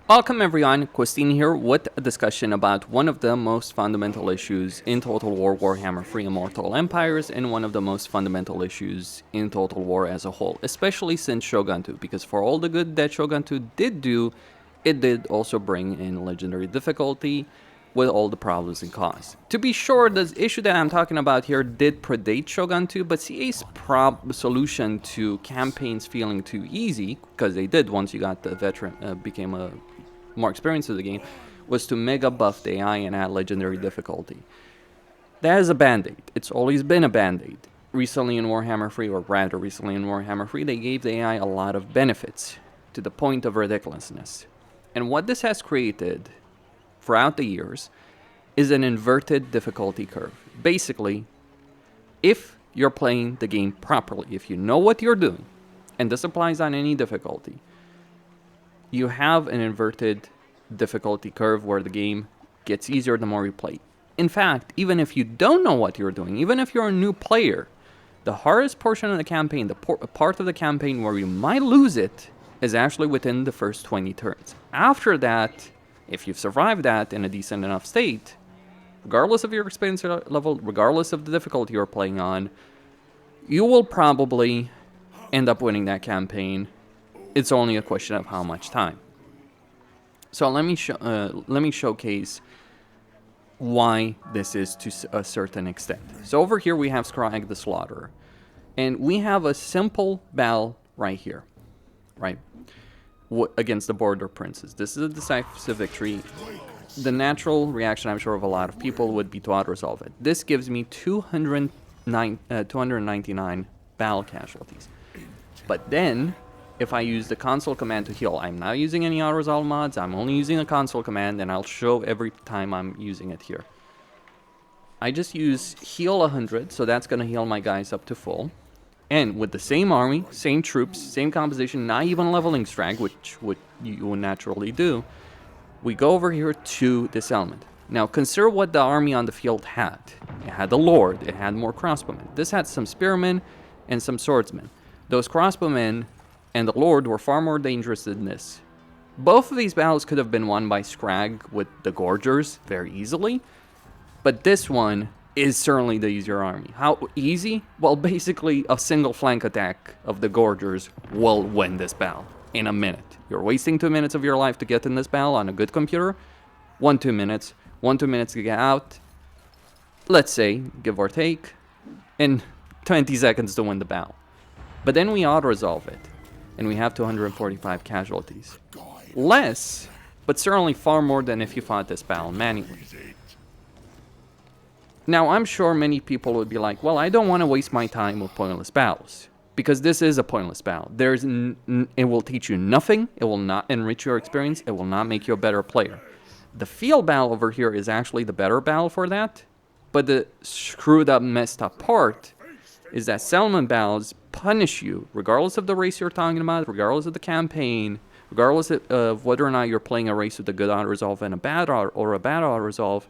Welcome everyone, Christine here with a discussion about one of the most fundamental issues in Total War Warhammer 3 Immortal Empires and one of the most fundamental issues in Total War as a whole, especially since Shogun 2, because for all the good that Shogun 2 did do, it did also bring in legendary difficulty with all the problems it caused. To be sure, the issue that I'm talking about here did predate Shogun 2, but CA's solution to campaigns feeling too easy, because they did once you got the veteran, became a more experienced in the game, was to mega buff the AI and add legendary difficulty. That is a band-aid. It's always been a band-aid. Recently in Warhammer 3, or rather recently in Warhammer 3, they gave the AI a lot of benefits, to the point of ridiculousness. And what this has created throughout the years is an inverted difficulty curve. Basically, if you're playing the game properly, if you know what you're doing, and this applies on any difficulty, you have an inverted difficulty curve where the game gets easier the more you play. In fact, even if you don't know what you're doing, even if you're a new player, the hardest portion of the campaign, the part of the campaign where you might lose it, is actually within the first 20 turns. After that, if you've survived that in a decent enough state, regardless of your experience level, regardless of the difficulty you're playing on, you will probably end up winning that campaign. It's only a question of how much time. So let me showcase why this is to a certain extent. So over here we have Scrag the Slaughterer, and we have a simple battle right here, right? Against the Border Princes. This is a decisive victory. The natural reaction, I'm sure, of a lot of people would be to auto-resolve it. This gives me 299 battle casualties. But then, if I use the console command to heal, I'm not using any auto-resolve mods, I'm only using a console command, and I'll show every time I'm using it here. I just use heal 100, so that's going to heal my guys up to full. And with the same army, same troops, same composition, not even leveling Scrag, which you would naturally do, we go over here to this element. Now consider what the army on the field had. It had the Lord, it had more crossbowmen. This had some spearmen and some swordsmen. Those crossbowmen and the Lord were far more dangerous than this. Both of these battles could have been won by Scrag with the Gorgers very easily, but this one is certainly the easier army. How easy? Well, basically a single flank attack of the Gorgers will win this battle in a minute. You're wasting 2 minutes of your life to get in this battle on a good computer. 2 minutes to get out. Let's say, give or take, in 20 seconds to win the battle. But then we auto-resolve it, and we have 245 casualties. Less, but certainly far more than if you fought this battle manually. Now, I'm sure many people would be like, well, I don't want to waste my time with pointless battles. Because this is a pointless battle. It will teach you nothing. It will not enrich your experience. It will not make you a better player. The field battle over here is actually the better battle for that. But the screwed up, messed up part is that settlement battles punish you, regardless of the race you're talking about, regardless of the campaign, regardless of whether or not you're playing a race with a good auto-resolve and a bad auto-resolve.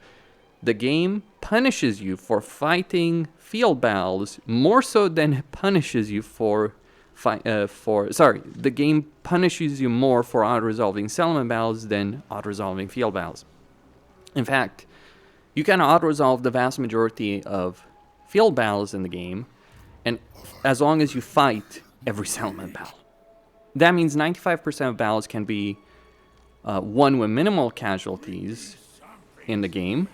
The game punishes you for fighting field battles more so than it punishes you the game punishes you more for auto-resolving settlement battles than auto-resolving field battles. In fact, you can auto-resolve the vast majority of field battles in the game, and as long as you fight every settlement battle. That means 95% of battles can be won with minimal casualties in the game.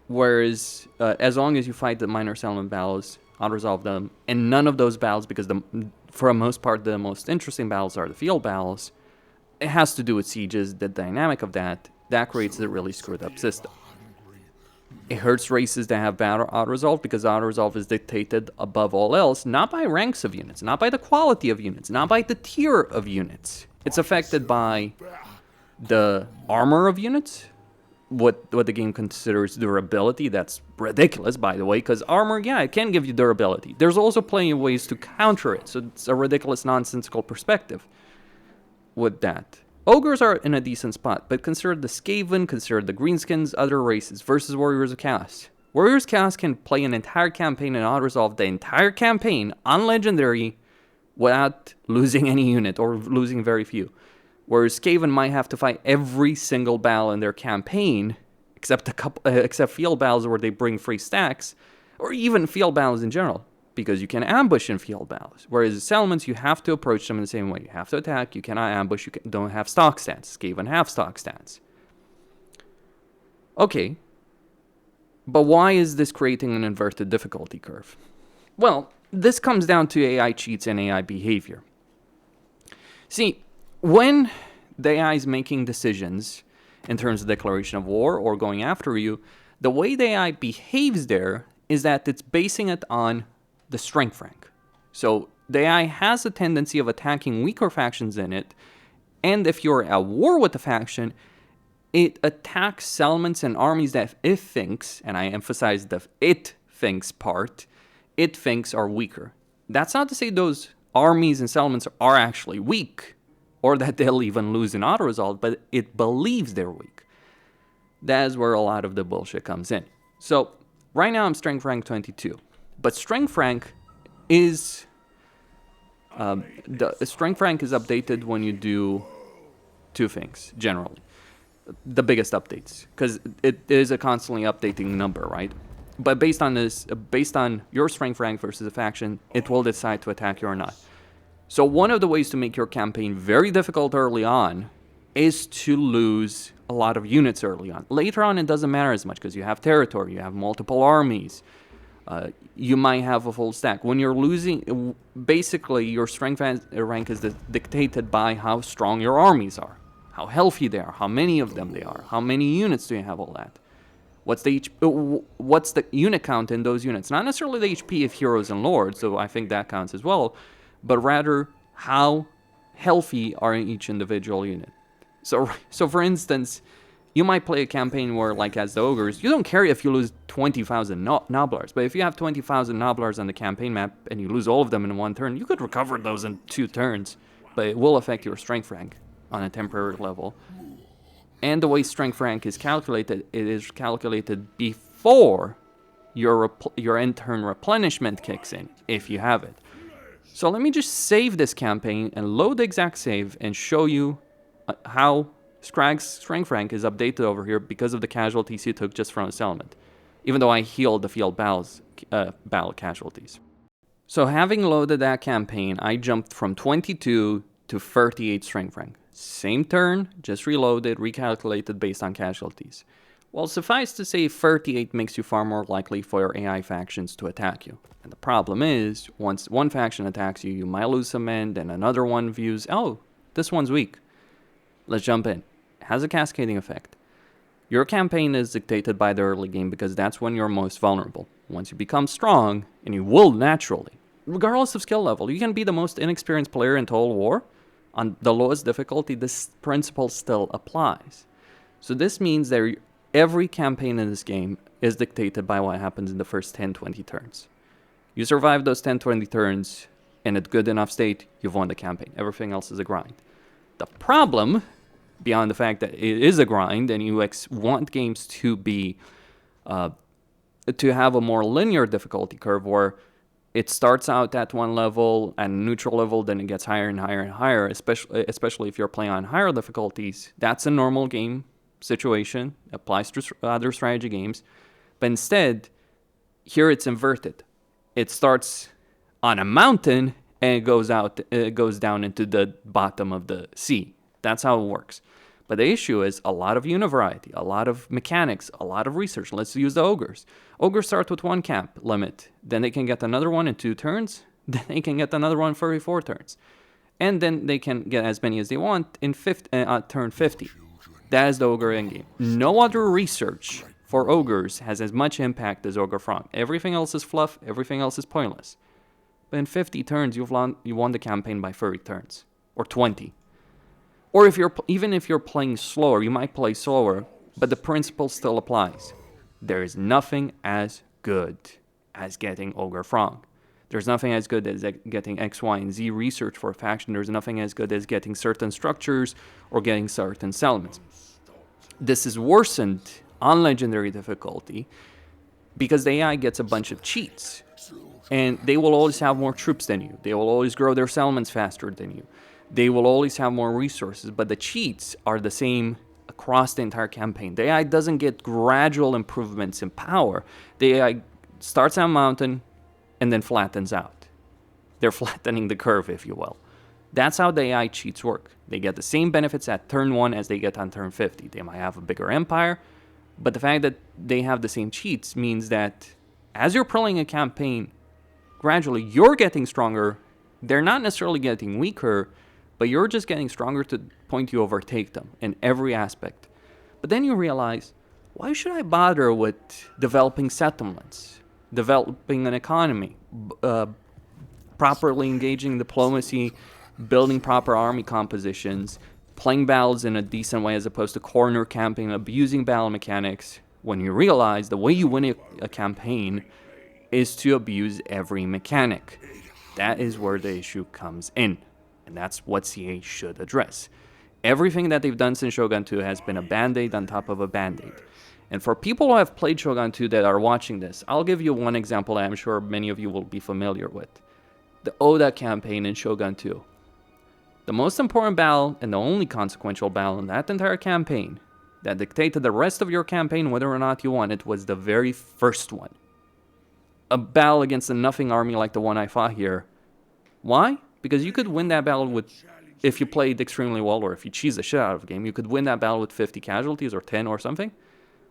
Whereas, as long as you fight the minor settlement battles, auto-resolve them, and none of those battles, because for the most part, the most interesting battles are the field battles, it has to do with sieges, the dynamic of that creates a really screwed up system. It hurts races that have bad auto-resolve, because auto-resolve is dictated above all else, not by ranks of units, not by the quality of units, not by the tier of units. It's affected by the armor of units, what the game considers durability. That's ridiculous, by the way, because armor, yeah, it can give you durability. There's also plenty of ways to counter it, so it's a ridiculous, nonsensical perspective with that. Ogres are in a decent spot, but consider the Skaven, consider the Greenskins, other races, versus Warriors of Chaos. Warriors of Chaos can play an entire campaign and auto-resolve the entire campaign on Legendary without losing any unit, or losing very few. Whereas Skaven might have to fight every single battle in their campaign, except field battles where they bring free stacks, or even field battles in general, because you can ambush in field battles. Whereas settlements, you have to approach them in the same way. You have to attack, you cannot ambush, don't have stock stats. Skaven have stock stats. Okay, but why is this creating an inverted difficulty curve? Well, this comes down to AI cheats and AI behavior. See, when the AI is making decisions in terms of declaration of war or going after you, the way the AI behaves there is that it's basing it on the strength rank. So the AI has a tendency of attacking weaker factions in it, and if you're at war with the faction, it attacks settlements and armies that it thinks, and I emphasize the it thinks part, it thinks are weaker. That's not to say those armies and settlements are actually weak, or that they'll even lose an auto result, but it believes they're weak. That is where a lot of the bullshit comes in. So right now I'm strength rank 22, but strength rank is the strength rank is updated when you do two things generally. The biggest updates, because it is a constantly updating number, right? But based on your strength rank versus a faction, it will decide to attack you or not. So one of the ways to make your campaign very difficult early on is to lose a lot of units early on. Later on, it doesn't matter as much because you have territory, you have multiple armies, you might have a full stack. When you're losing, basically your strength rank is dictated by how strong your armies are, how healthy they are, how many of them they are, how many units do you have, all that. What's the unit count in those units? Not necessarily the HP of heroes and lords, so I think that counts as well, but rather how healthy are each individual unit. So for instance, you might play a campaign where, like as the ogres, you don't care if you lose 20,000 Noblars, but if you have 20,000 Noblars on the campaign map and you lose all of them in one turn, you could recover those in 2 turns, but it will affect your strength rank on a temporary level. And the way strength rank is calculated, it is calculated before your end-turn replenishment kicks in, if you have it. So let me just save this campaign and load the exact save and show you how Scrag's strength rank is updated over here because of the casualties he took just from a settlement, even though I healed the field battle casualties. So having loaded that campaign, I jumped from 22 to 38 strength rank. Same turn, just reloaded, recalculated based on casualties. Well, suffice to say, 38 makes you far more likely for your AI factions to attack you. And the problem is, once one faction attacks you, you might lose some men, then another one views, oh, this one's weak. Let's jump in. It has a cascading effect. Your campaign is dictated by the early game because that's when you're most vulnerable. Once you become strong, and you will naturally, regardless of skill level, you can be the most inexperienced player in Total War. On the lowest difficulty, this principle still applies. So this means that every campaign in this game is dictated by what happens in the first 10-20 turns. You survive those 10-20 turns in a good enough state, you've won the campaign. Everything else is a grind. The problem, beyond the fact that it is a grind and you want games to be to have a more linear difficulty curve where it starts out at one level and neutral level, then it gets higher and higher and higher, especially if you're playing on higher difficulties. That's a normal game situation, applies to other strategy games. But instead, here it's inverted. It starts on a mountain and it goes down into the bottom of the sea. That's how it works. But the issue is a lot of unit variety, a lot of mechanics, a lot of research. Let's use the ogres. Ogres start with 1 camp limit. Then they can get another one in 2 turns. Then they can get another one for 4 turns. And then they can get as many as they want in turn 50. That is the ogre endgame. No other research for ogres has as much impact as Ogre Frog. Everything else is fluff. Everything else is pointless. But in 50 turns, you won the campaign by 30 turns. Or 20. Or even if you're playing slower, you might play slower, but the principle still applies. There is nothing as good as getting Ogre Frog. There's nothing as good as getting X, Y, and Z research for a faction. There's nothing as good as getting certain structures or getting certain settlements. This is worsened on legendary difficulty because the AI gets a bunch of cheats. And they will always have more troops than you. They will always grow their settlements faster than you. They will always have more resources, but the cheats are the same across the entire campaign. The AI doesn't get gradual improvements in power. The AI starts on a mountain and then flattens out. They're flattening the curve, if you will. That's how the AI cheats work. They get the same benefits at turn 1 as they get on turn 50. They might have a bigger empire, but the fact that they have the same cheats means that as you're playing a campaign, gradually you're getting stronger. They're not necessarily getting weaker, but you're just getting stronger to the point you overtake them in every aspect. But then you realize, why should I bother with developing settlements, developing an economy, properly engaging diplomacy, building proper army compositions, playing battles in a decent way as opposed to corner camping, abusing battle mechanics, when you realize the way you win a campaign is to abuse every mechanic. That is where the issue comes in, and that's what CA should address. Everything that they've done since Shogun 2 has been a band-aid on top of a band-aid. And for people who have played Shogun 2 that are watching this, I'll give you one example that I'm sure many of you will be familiar with. The Oda campaign in Shogun 2. The most important battle and the only consequential battle in that entire campaign that dictated the rest of your campaign whether or not you won it was the very first one. A battle against a nothing army like the one I fought here. Why? Because you could win that battle with, if you played extremely well or if you cheese the shit out of the game, you could win that battle with 50 casualties or 10 or something,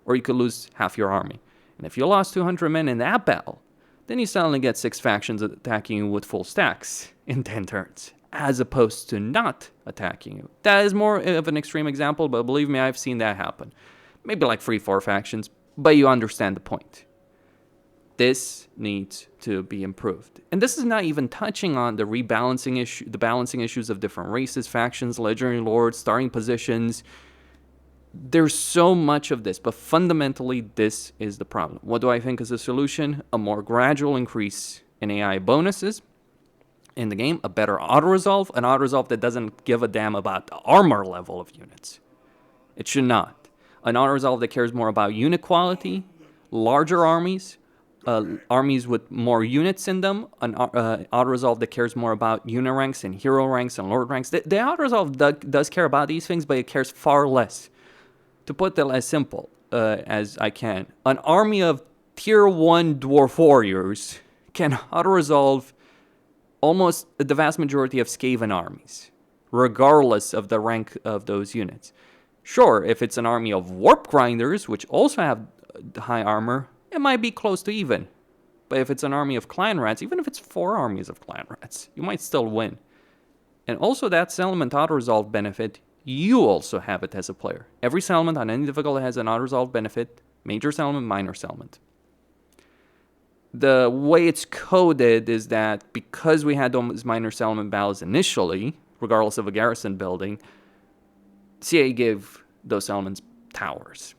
or you could lose half your army. And if you lost 200 men in that battle, then you suddenly get 6 factions attacking you with full stacks in 10 turns, as opposed to not attacking you. That is more of an extreme example, but believe me, I've seen that happen. Maybe like 3-4 factions, but you understand the point. This needs to be improved. And this is not even touching on the rebalancing issue, the balancing issues of different races, factions, legendary lords, starting positions. There's so much of this, but fundamentally, this is the problem. What do I think is the solution? A more gradual increase in AI bonuses in the game, a better auto-resolve, an auto-resolve that doesn't give a damn about the armor level of units. It should not. An auto-resolve that cares more about unit quality, larger armies, armies with more units in them, an auto-resolve that cares more about unit ranks and hero ranks and lord ranks. The auto-resolve does care about these things, but it cares far less. To put that as simple as I can, an army of tier 1 dwarf warriors can auto-resolve almost the vast majority of Skaven armies, regardless of the rank of those units. Sure, if it's an army of warp grinders, which also have high armor, it might be close to even. But if it's an army of clan rats, even if it's 4 armies of clan rats, you might still win. And also that settlement auto-resolve benefit, you also have it as a player. Every settlement on any difficulty has an auto-resolve benefit, major settlement, minor settlement. The way it's coded is that because we had those minor settlement battles initially, regardless of a garrison building, CA gave those settlements towers.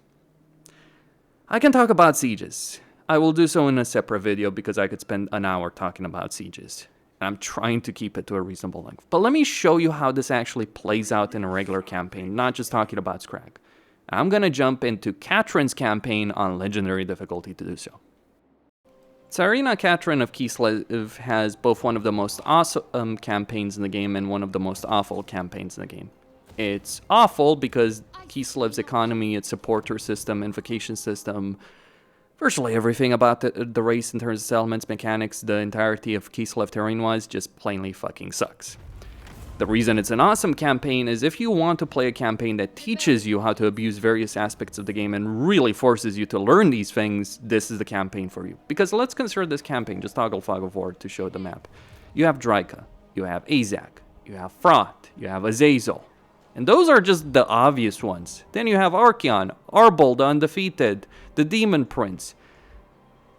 I can talk about sieges. I will do so in a separate video because I could spend an hour talking about sieges. I'm trying to keep it to a reasonable length. But let me show you how this actually plays out in a regular campaign, not just talking about Scrag. I'm going to jump into Katarin's campaign on legendary difficulty to do so. Tzarina Katarin of Kislev has both one of the most awesome campaigns in the game and one of the most awful campaigns in the game. It's awful because Kislev's economy, its supporter system, invocation system, virtually everything about the race in terms of settlements, mechanics, the entirety of Kislev terrain-wise just plainly fucking sucks. The reason it's an awesome campaign is if you want to play a campaign that teaches you how to abuse various aspects of the game and really forces you to learn these things, this is the campaign for you. Because let's consider this campaign, just toggle Fog of War to show the map. You have Draika, you have Azak, you have Frot, you have Azazel. And those are just the obvious ones. Then you have Archeon, Arbold Undefeated, the Demon Prince,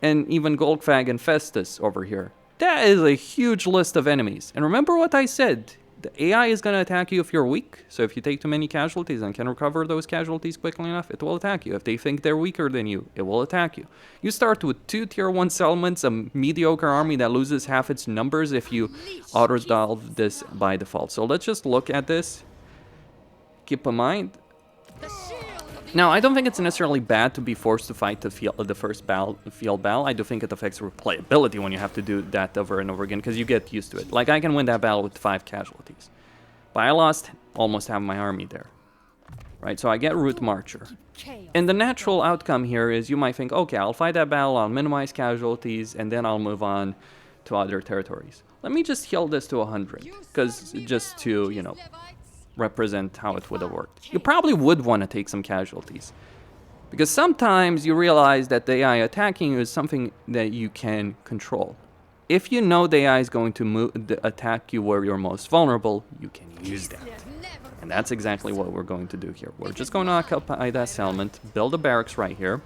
and even Golgfag and Festus over here. That is a huge list of enemies. And remember what I said, the AI is going to attack you if you're weak. So if you take too many casualties and can recover those casualties quickly enough, it will attack you. If they think they're weaker than you, it will attack you. You start with 2 tier 1 settlements, a mediocre army that loses half its numbers if you auto-resolve this by default. So let's just look at this. Keep in mind. Now, I don't think it's necessarily bad to be forced to fight the first field battle. I do think it affects replayability when you have to do that over and over again, because you get used to it. Like, I can win that battle with 5 casualties. But I lost almost half my army there. Right, so I get Root Marcher. And the natural outcome here is you might think, okay, I'll fight that battle, I'll minimize casualties, and then I'll move on to other territories. Let me just heal this to 100, because just to, you know, represent how it would have worked. You probably would want to take some casualties, because sometimes you realize that the AI attacking you is something that you can control. If you know the AI is going to attack you where you're most vulnerable, you can use that. And that's exactly what we're going to do here. We're just going to occupy that settlement, build a barracks right here,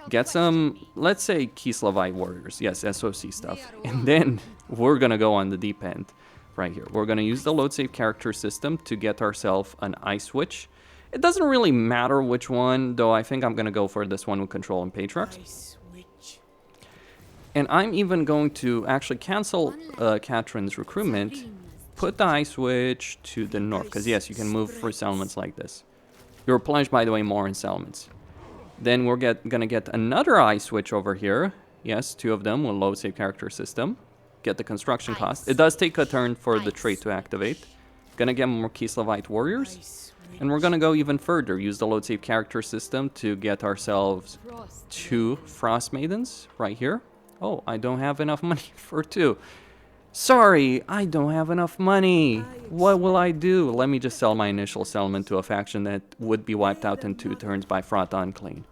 get some, let's say, Kislavite warriors. Yes, SOC stuff. And then we're going to go on the deep end right here. We're going to use the load save character system to get ourselves an ice witch. It doesn't really matter which one, though I think I'm going to go for this one with control and patriarchs. And I'm even going to actually cancel Katarin's recruitment, put the ice witch to the north, because yes, you can move through settlements like this. You replenish, by the way, more in settlements. Then we're gonna get another ice switch over here. Yes, 2 of them with low save character system. Get the construction cost. It does take a turn for the trait to activate. Gonna get more Kislavite warriors. And we're gonna go even further. Use the load save character system to get ourselves 2 Frost Maidens right here. Oh, I don't have enough money for 2. Sorry, I don't have enough money. What will I do? Let me just sell my initial settlement to a faction that would be wiped out in 2 turns by Fraught Unclean.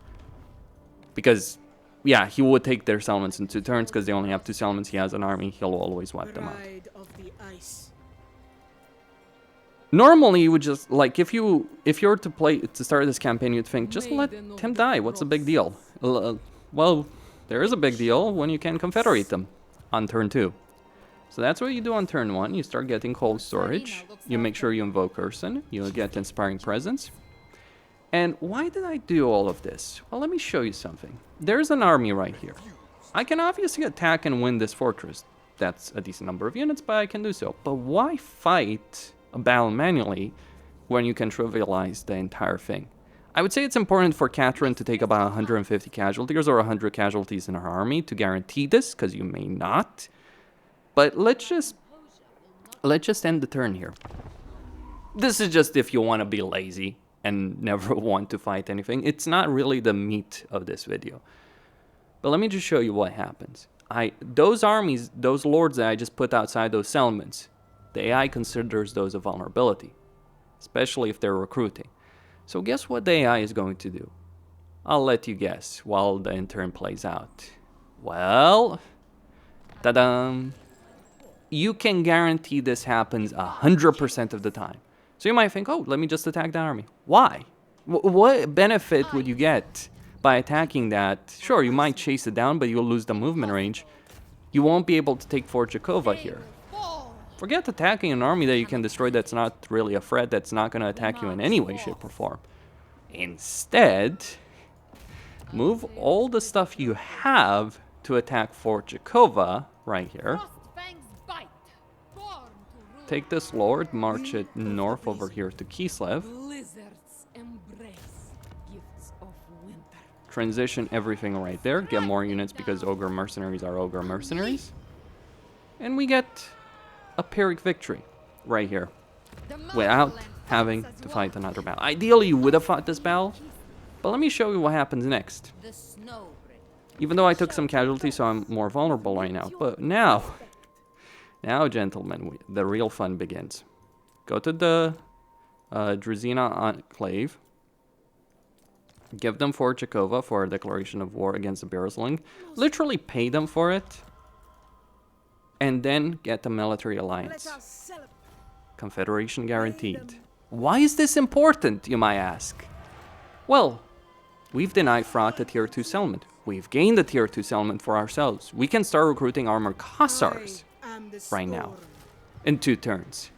Because, yeah, he would take their settlements in 2 turns because they only have 2 settlements. He has an army. He'll always wipe them out. Normally, you would just, like, if you were to start this campaign, you'd think, just let him die. What's the big deal? Well, there is a big deal when you can confederate them on turn 2. So that's what you do on turn 1. You start getting cold storage. You make sure you invoke Urson. You get Inspiring Presence. And why did I do all of this? Well, let me show you something. There's an army right here. I can obviously attack and win this fortress. That's a decent number of units, but I can do so. But why fight a battle manually when you can trivialize the entire thing? I would say it's important for Katarin to take about 150 casualties or 100 casualties in her army to guarantee this, because you may not. But let's just end the turn here. This is just if you want to be lazy and never want to fight anything. It's not really the meat of this video. But let me just show you what happens. Those armies, those lords that I just put outside those settlements, the AI considers those a vulnerability, especially if they're recruiting. So guess what the AI is going to do? I'll let you guess while the intern plays out. Well, ta-da! You can guarantee this happens 100% of the time. So you might think, oh, let me just attack the army. Why? What benefit would you get by attacking that? Sure, you might chase it down, but you'll lose the movement range. You won't be able to take Fort Jakova here. Forget attacking an army that you can destroy that's not really a threat, that's not going to attack you in any way, shape, or form. Instead, move all the stuff you have to attack Fort Jakova right here. Take this lord, march it north over here to Kislev. Transition everything right there. Get more units because ogre mercenaries are ogre mercenaries. And we get a Pyrrhic victory right here without having to fight another battle. Ideally, you would have fought this battle, but let me show you what happens next. Even though I took some casualties, so I'm more vulnerable right now. But now, gentlemen, the real fun begins. Go to the Tzarina Enclave. Give them Fort Jakova for a declaration of war against the Bearsling. Literally pay them for it. And then get the military alliance. Confederation guaranteed. Why is this important, you might ask? Well, we've denied Fraught a tier 2 settlement. We've gained a tier 2 settlement for ourselves. We can start recruiting armored Kossars right now in 2 turns.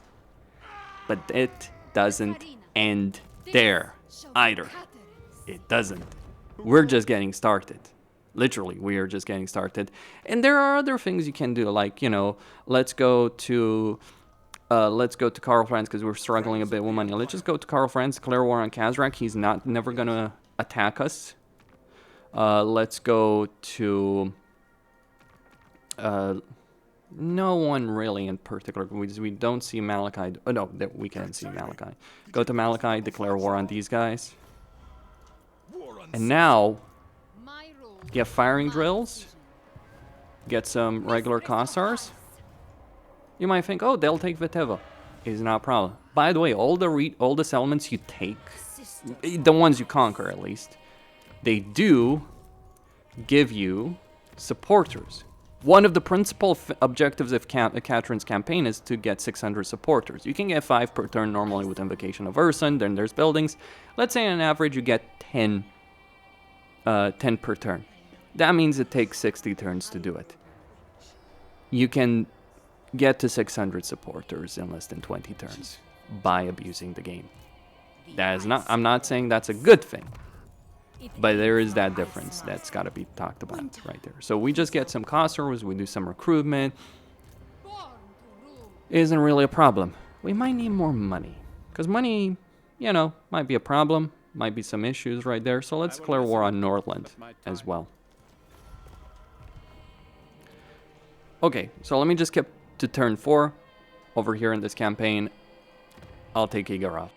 But it doesn't end there either. It doesn't. We're just getting started. Literally, we are just getting started. And there are other things you can do, like, you know, let's go to Karl Franz because we're struggling a bit with money. Let's just go to Karl Franz, declare war on Kazrak. He's never gonna attack us. Let's go to No one really in particular. We don't see Malachi. Oh no, we can see Malachi. Go to Malachi, declare war on these guys. And now, get firing drills. Get some regular Kossars. You might think, oh, they'll take Vitevo. Is not a problem. By the way, all the settlements you take, the ones you conquer at least, they do give you supporters. One of the principal objectives of Katarin's campaign is to get 600 supporters. You can get 5 per turn normally with Invocation of Ursun, then there's buildings. Let's say on average you get 10 per turn. That means it takes 60 turns to do it. You can get to 600 supporters in less than 20 turns by abusing the game. That is not, I'm not saying that's a good thing, but there is that difference that's got to be talked about right there. So we just get some Kossars, we do some recruitment. Isn't really a problem. We might need more money, because money, you know, might be a problem, might be some issues right there. So let's declare war on Nordland as well. Okay, so let me just skip to turn 4 over here in this campaign. I'll take Igorov.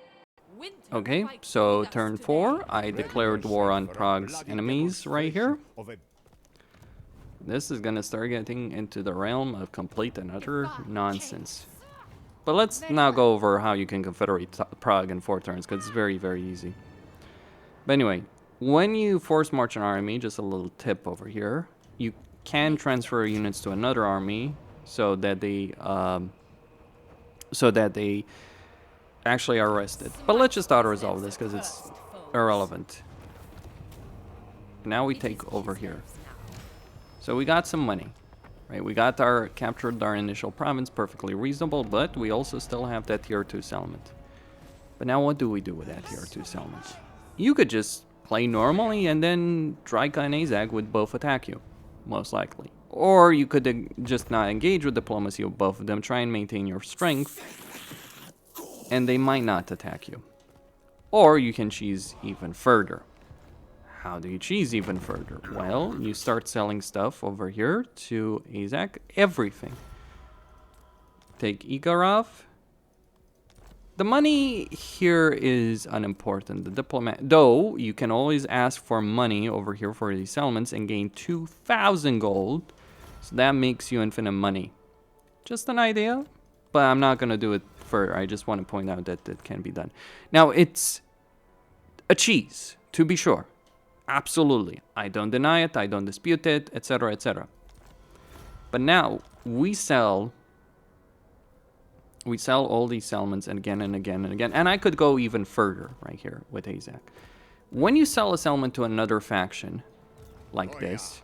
Okay, so turn 4, I declared war on Prague's enemies right here. This is gonna start getting into the realm of complete and utter nonsense. But let's now go over how you can confederate Prague in 4 turns, because it's very, very easy. But anyway, when you force march an army, just a little tip over here, you can transfer units to another army so that they actually are arrested. But let's just auto-resolve this because it's irrelevant. Now we take over here. So we got some money, right? We got captured our initial province, perfectly reasonable, but we also still have that tier 2 settlement. But now what do we do with that tier 2 settlement? You could just play normally and then Tzarina and Azag would both attack you, most likely. Or you could just not engage with diplomacy with both of them, try and maintain your strength, and they might not attack you. Or you can cheese even further. How do you cheese even further? Well, you start selling stuff over here to Azak, everything. Take Igorov. The money here is unimportant. The diplomat, though, you can always ask for money over here for these settlements and gain 2,000 gold. So that makes you infinite money. Just an idea, but I'm not going to do it further. I just want to point out that it can be done. Now, it's a cheese, to be sure. Absolutely. I don't deny it. I don't dispute it, etc., etc. But now, we sell all these settlements again and again and again. And I could go even further right here with Azak. When you sell a settlement to another faction like this,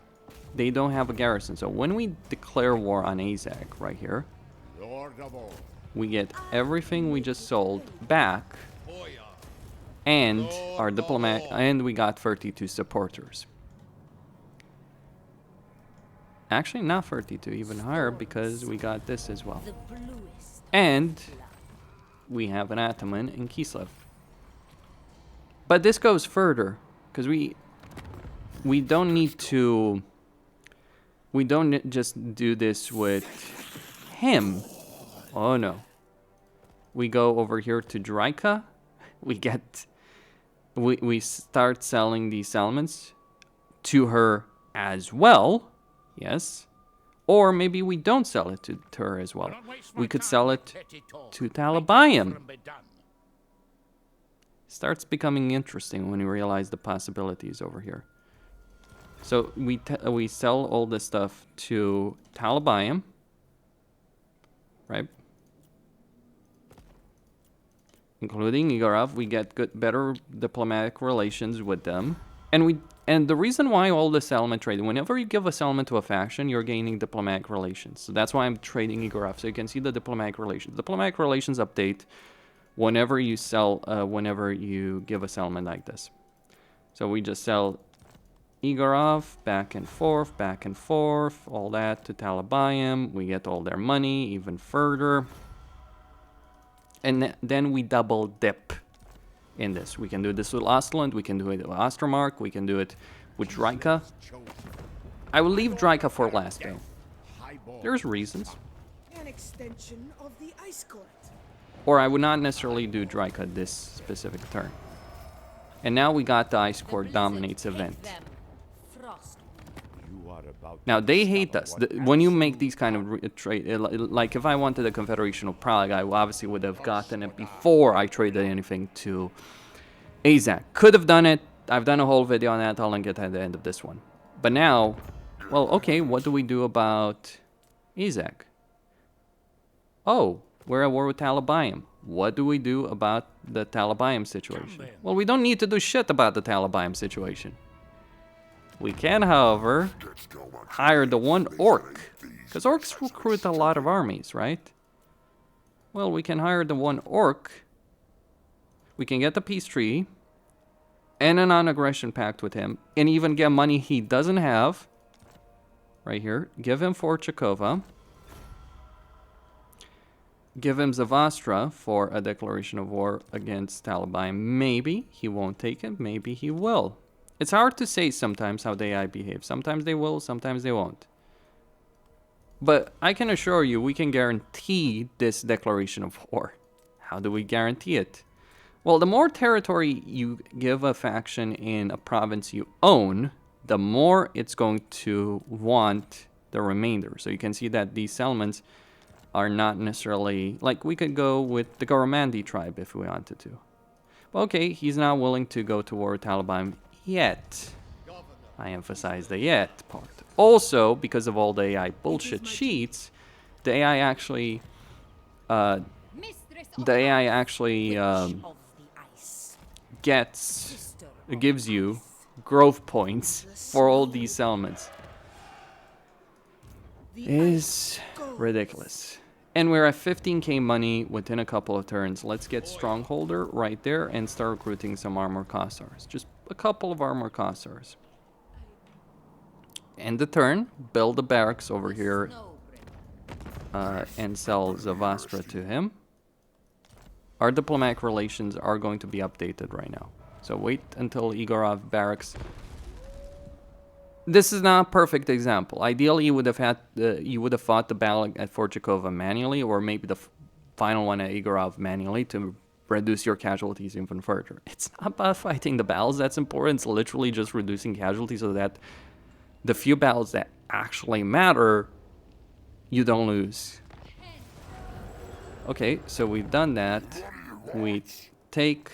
they don't have a garrison. So when we declare war on Azak right here, we get everything we just sold back and our diplomat, and we got 32 supporters. Actually, not 32, even higher, because we got this as well. And we have an Ataman in Kislev. But this goes further, because we don't need to... We don't just do this with him. Oh no. We go over here to Tzarina. We start selling these settlements to her as well. Yes. Or maybe we don't sell it to her as well. We could sell it to Talabayam. Starts becoming interesting when you realize the possibilities over here. So we sell all this stuff to Talabayam, right? Including Igorov, we get better diplomatic relations with them, and the reason why all the settlement trading, whenever you give a settlement to a faction, you're gaining diplomatic relations. So that's why I'm trading Igorov, so you can see the diplomatic relations. Diplomatic relations update whenever you sell, whenever you give a settlement like this. So we just sell Igorov, back and forth, all that to Talabayam. We get all their money even further. And then we double dip in this. We can do this with Ostland, we can do it with Ostermark, we can do it with Tzarina. I will leave Tzarina for last though. There's reasons. An extension of the ice court. Or I would not necessarily do Dryka this specific turn. And now we got the Ice Court Dominates event. Now, they hate us. When you make these kind of trade, like if I wanted a Confederation of Prague, I obviously would have gotten it before I traded anything to Azak. Could have done it. I've done a whole video on that. I'll link it at the end of this one. But now, well, okay, what do we do about Azak? Oh, we're at war with Talabayam. What do we do about the Talabayam situation? Well, we don't need to do shit about the Talabayam situation. We can, however, hire the one orc. Because orcs recruit a lot of armies, right? Well, we can hire the one orc. We can get the peace treaty. And a non-aggression pact with him. And even get money he doesn't have. Right here. Give him Fort Chakova. Give him Zavastra for a declaration of war against Talabayam. Maybe he won't take it. Maybe he will. It's hard to say sometimes how the AI behave. Sometimes they will, sometimes they won't. But I can assure you, we can guarantee this declaration of war. How do we guarantee it? Well, the more territory you give a faction in a province you own, the more it's going to want the remainder. So you can see that these settlements are not necessarily... Like, we could go with the Goromandi tribe if we wanted to. Okay, he's not willing to go to war with Talabayam yet. I emphasize the yet part. Also, because of all the AI bullshit cheats, the AI actually... gives you growth points for all these settlements. Is ridiculous. And we're at 15k money within a couple of turns. Let's get Strongholder right there and start recruiting some Armor Cossars. Just a couple of Armor Cossars. End the turn, build the barracks over here and sell Zavastra to him. Our diplomatic relations are going to be updated right now. So wait until Igorov barracks. This is not a perfect example. Ideally, you would have fought the battle at Fort Chakova manually, or maybe the final one at Igorov manually to reduce your casualties even further. It's not about fighting the battles that's important. It's literally just reducing casualties so that the few battles that actually matter, you don't lose. Okay, so we've done that. We take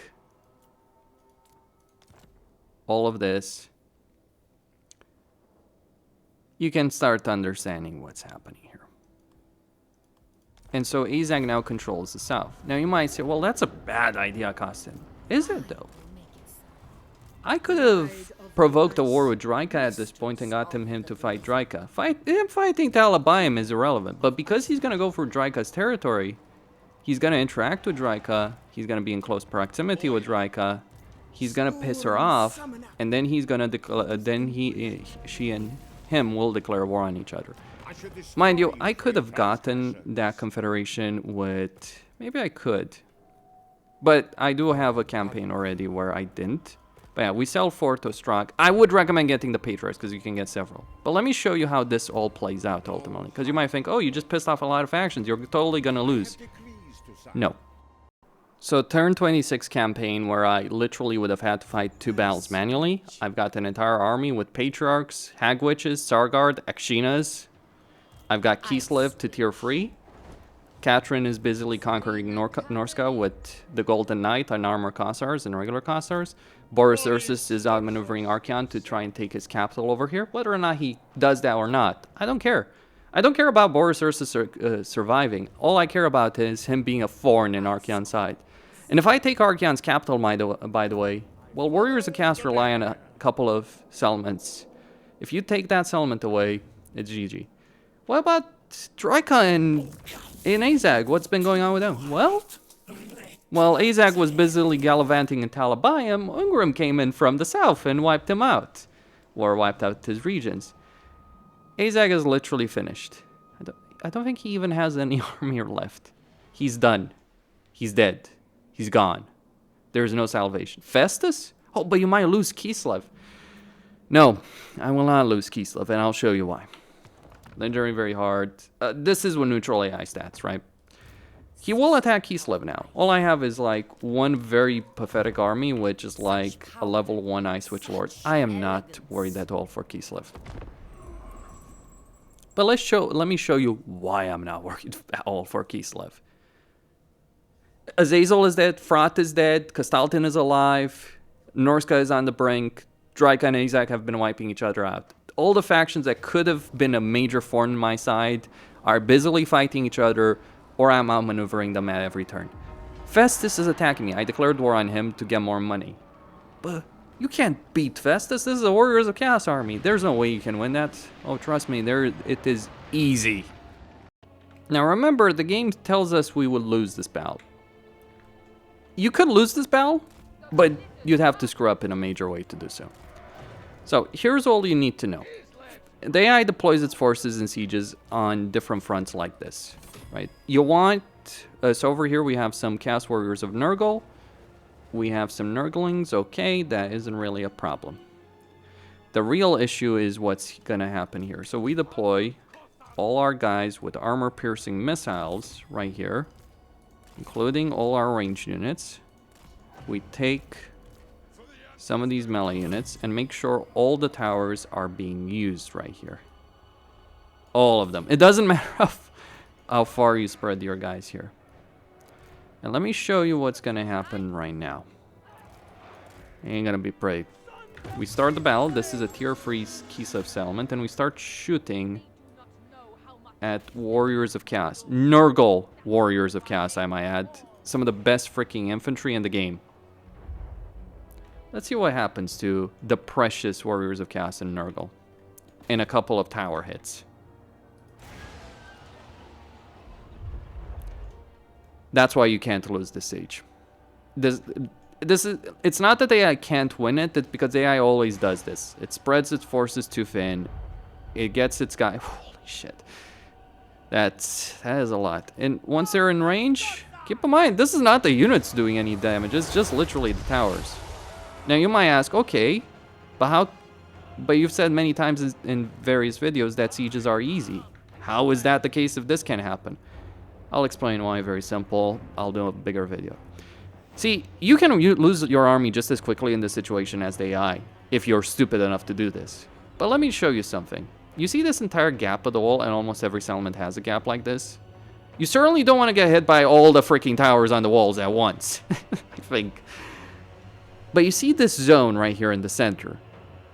all of this. You can start understanding what's happening here. And so Azag now controls the south. Now you might say, well, that's a bad idea, Kostin. Is it, though? I could have provoked a war with Dryka at this point and got him to fight Dryka. Him fighting Talabayam is irrelevant. But because he's going to go for Dryka's territory, he's going to interact with Dryka. He's going to be in close proximity with Dryka. He's going to piss her off. And then he's going to declare... she and him will declare war on each other. Mind you, I could have gotten that confederation with... Maybe I could. But I do have a campaign already where I didn't. But yeah, we sell Fort Ostrog. I would recommend getting the Patriarchs because you can get several. But let me show you how this all plays out ultimately. Because you might think, oh, you just pissed off a lot of factions. You're totally going to lose. No. So turn 26 campaign where I literally would have had to fight 2 battles manually. I've got an entire army with Patriarchs, Hag Witches, Sargard, Akshinas. I've got Kislev to tier 3. Katarin is busily conquering Norska with the Golden Knight and Armor Cossars and regular Cossars. Boris Ursus is outmaneuvering Archeon to try and take his capital over here. Whether or not he does that or not, I don't care. I don't care about Boris Ursus surviving. All I care about is him being a thorn in Archeon's side. And if I take Archeon's capital, by the way, well, Warriors of Chaos rely on a couple of settlements. If you take that settlement away, it's GG. What about Dryka and Azag? What's been going on with them? Well, Azag was busily gallivanting in Talabayam. Ungrim came in from the south and wiped him out. Or wiped out his regions. Azag is literally finished. I don't think he even has any army left. He's done. He's dead. He's gone. There's no salvation. Festus? Oh, but you might lose Kislev. No, I will not lose Kislev, and I'll show you why. Legendary very hard. This is with neutral AI stats, right? He will attack Kislev now. All I have is like one very pathetic army, which is like a level 1 Ice Witch Lord. I am not worried at all for Kislev. But let me show you why I'm not worried at all for Kislev. Azazel is dead, Frat is dead, Kastaltin is alive, Norska is on the brink, Draika and Izak have been wiping each other out. All the factions that could have been a major thorn in my side are busily fighting each other, or I'm outmaneuvering them at every turn. Festus is attacking me. I declared war on him to get more money. But you can't beat Festus. This is a Warriors of Chaos army. There's no way you can win that. Oh, trust me, it is easy. Now remember, the game tells us we would lose this battle. You could lose this battle, but you'd have to screw up in a major way to do so. So here's all you need to know. The AI deploys its forces and sieges on different fronts like this, right? You want, so over here we have some Chaos Warriors of Nurgle. We have some Nurglings, okay, that isn't really a problem. The real issue is what's gonna happen here. So we deploy all our guys with armor-piercing missiles right here, including all our ranged units. We take some of these melee units and make sure all the towers are being used right here. All of them. It doesn't matter how far you spread your guys here. And let me show you what's going to happen right now. Ain't going to be pretty. We start the battle. This is a tier 3 Kislev settlement, and we start shooting at Warriors of Chaos. Nurgle Warriors of Chaos, I might add. Some of the best freaking infantry in the game. Let's see what happens to the precious Warriors of Chaos in Nurgle in a couple of tower hits. That's why you can't lose this siege. It's not that AI can't win it, it's because AI always does this. It spreads its forces too thin. It gets its guy. Holy shit. That is a lot. And once they're in range, keep in mind, this is not the units doing any damage. It's just literally the towers. Now you might ask, okay, but you've said many times in various videos that sieges are easy. How is that the case if this can happen? I'll explain why, very simple. I'll do a bigger video. See, you can lose your army just as quickly in this situation as the AI, if you're stupid enough to do this. But let me show you something. You see this entire gap of the wall, and almost every settlement has a gap like this? You certainly don't want to get hit by all the freaking towers on the walls at once, I think. But you see this zone right here in the center.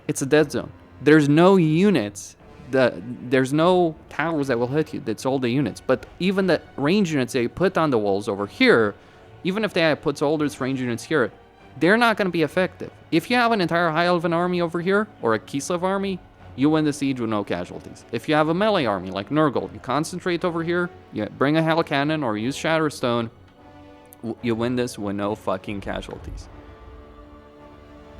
It's a dead zone. There's no units. There's no towers that will hit you. It's all the units. But even the range units they put on the walls over here, even if they puts all those range units here, they're not going to be effective. If you have an entire High Elven army over here, or a Kislev army, you win the siege with no casualties. If you have a melee army like Nurgle, you concentrate over here, you bring a Hell Cannon or use Shatterstone, you win this with no fucking casualties.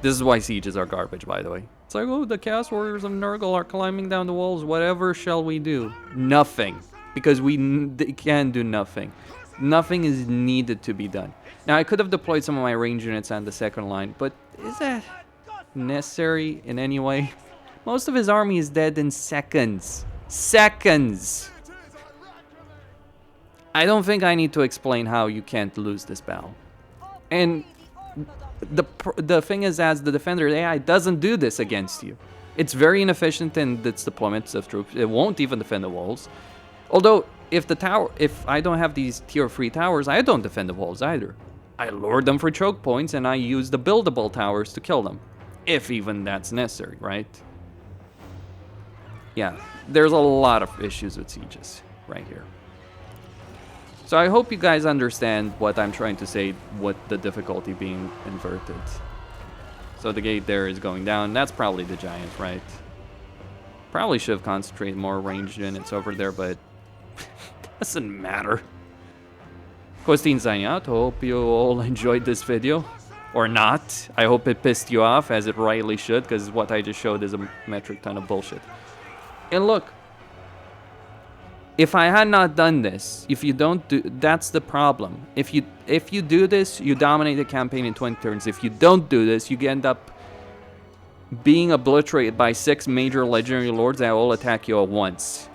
This is why sieges are garbage, by the way. It's like, oh, the Chaos Warriors of Nurgle are climbing down the walls. Whatever shall we do? Nothing. Because we can do nothing. Nothing is needed to be done. Now, I could have deployed some of my range units on the second line, but is that necessary in any way? Most of his army is dead in seconds. Seconds! I don't think I need to explain how you can't lose this battle. And the thing is, as the defender, the AI doesn't do this against you. It's very inefficient in its deployments of troops. It won't even defend the walls. Although, if I don't have these tier 3 towers, I don't defend the walls either. I lure them for choke points and I use the buildable towers to kill them. If even that's necessary, right? Yeah, there's a lot of issues with sieges right here. So I hope you guys understand what I'm trying to say with the difficulty being inverted. So the gate there is going down. That's probably the giant, right? Probably should have concentrated more ranged units over there, but doesn't matter. Kostin signing out. Hope you all enjoyed this video. Or not. I hope it pissed you off, as it rightly should, because what I just showed is a metric ton of bullshit. And look, if I had not done this, if you don't do, that's the problem. If you do this, you dominate the campaign in 20 turns. If you don't do this, you end up being obliterated by 6 major legendary lords that all attack you at once.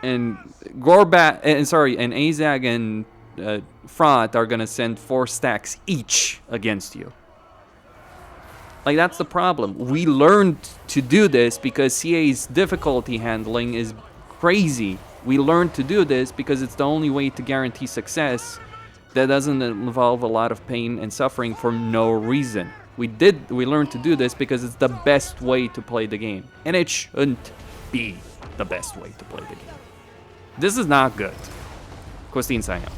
and Gorbat, and Azag and Frot are gonna send 4 stacks each against you. Like, that's the problem. We learned to do this because CA's difficulty handling is crazy. We learned to do this because it's the only way to guarantee success that doesn't involve a lot of pain and suffering for no reason. We learned to do this because it's the best way to play the game. And it shouldn't be the best way to play the game. This is not good. Kostin sign up.